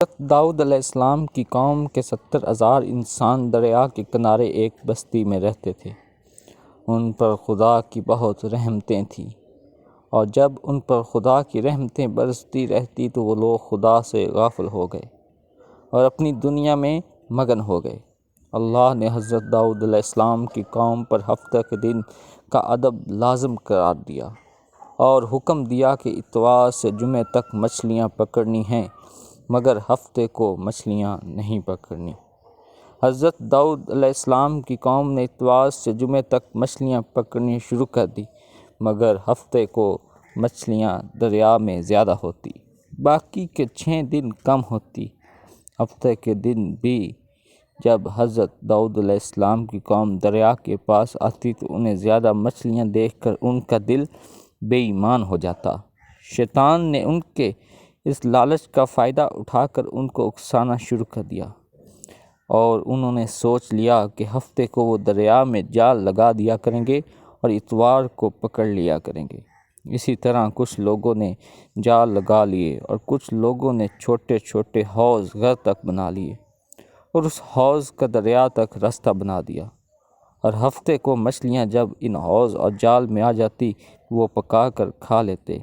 داؤد علیہ السلام کی قوم کے 70,000 انسان دریا کے کنارے ایک بستی میں رہتے تھے۔ ان پر خدا کی بہت رحمتیں تھیں، اور جب ان پر خدا کی رحمتیں برستی رہتی تو وہ لوگ خدا سے غافل ہو گئے اور اپنی دنیا میں مگن ہو گئے۔ اللہ نے حضرت داؤد علیہ السلام کی قوم پر ہفتہ کے دن کا ادب لازم قرار دیا اور حکم دیا کہ اتوار سے جمعے تک مچھلیاں پکڑنی ہیں، مگر ہفتے کو مچھلیاں نہیں پکڑنی۔ حضرت داؤد علیہ السلام کی قوم نے اتوار سے جمعے تک مچھلیاں پکڑنی شروع کر دی، مگر ہفتے کو مچھلیاں دریا میں زیادہ ہوتی، باقی کے 6 دن کم ہوتی۔ ہفتے کے دن بھی جب حضرت داؤد علیہ السلام کی قوم دریا کے پاس آتی تو انہیں زیادہ مچھلیاں دیکھ کر ان کا دل بے ایمان ہو جاتا۔ شیطان نے ان کے اس لالچ کا فائدہ اٹھا کر ان کو اکسانا شروع کر دیا، اور انہوں نے سوچ لیا کہ ہفتے کو وہ دریا میں جال لگا دیا کریں گے اور اتوار کو پکڑ لیا کریں گے۔ اسی طرح کچھ لوگوں نے جال لگا لیے اور کچھ لوگوں نے چھوٹے چھوٹے حوض گھر تک بنا لیے اور اس حوض کا دریا تک راستہ بنا دیا، اور ہفتے کو مچھلیاں جب ان حوض اور جال میں آ جاتی وہ پکا کر کھا لیتے۔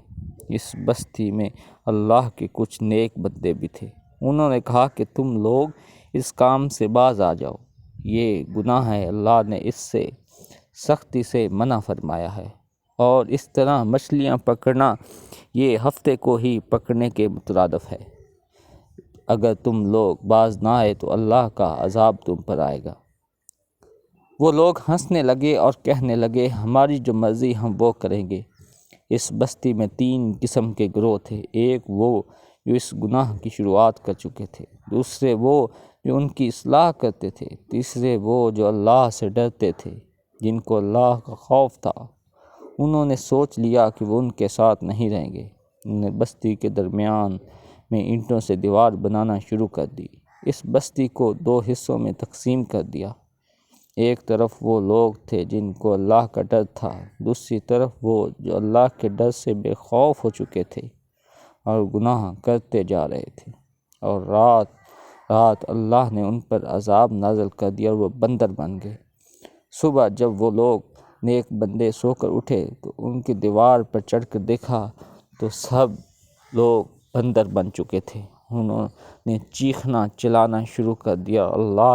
اس بستی میں اللہ کے کچھ نیک بندے بھی تھے۔ انہوں نے کہا کہ تم لوگ اس کام سے باز آ جاؤ، یہ گناہ ہے، اللہ نے اس سے سختی سے منع فرمایا ہے، اور اس طرح مچھلیاں پکڑنا یہ ہفتے کو ہی پکڑنے کے مترادف ہے۔ اگر تم لوگ باز نہ آئے تو اللہ کا عذاب تم پر آئے گا۔ وہ لوگ ہنسنے لگے اور کہنے لگے، ہماری جو مرضی ہم وہ کریں گے۔ اس بستی میں 3 قسم کے گروہ تھے۔ ایک وہ جو اس گناہ کی شروعات کر چکے تھے، دوسرے وہ جو ان کی اصلاح کرتے تھے، تیسرے وہ جو اللہ سے ڈرتے تھے، جن کو اللہ کا خوف تھا۔ انہوں نے سوچ لیا کہ وہ ان کے ساتھ نہیں رہیں گے۔ انہوں نے بستی کے درمیان میں اینٹوں سے دیوار بنانا شروع کر دی۔ اس بستی کو 2 حصوں میں تقسیم کر دیا۔ ایک طرف وہ لوگ تھے جن کو اللہ کا ڈر تھا، دوسری طرف وہ جو اللہ کے ڈر سے بے خوف ہو چکے تھے اور گناہ کرتے جا رہے تھے، اور رات رات اللہ نے ان پر عذاب نازل کر دیا اور وہ بندر بن گئے۔ صبح جب وہ لوگ نیک بندے سو کر اٹھے تو ان کی دیوار پر چڑھ کر دیکھا تو سب لوگ بندر بن چکے تھے۔ انہوں نے چیخنا چلانا شروع کر دیا، اللہ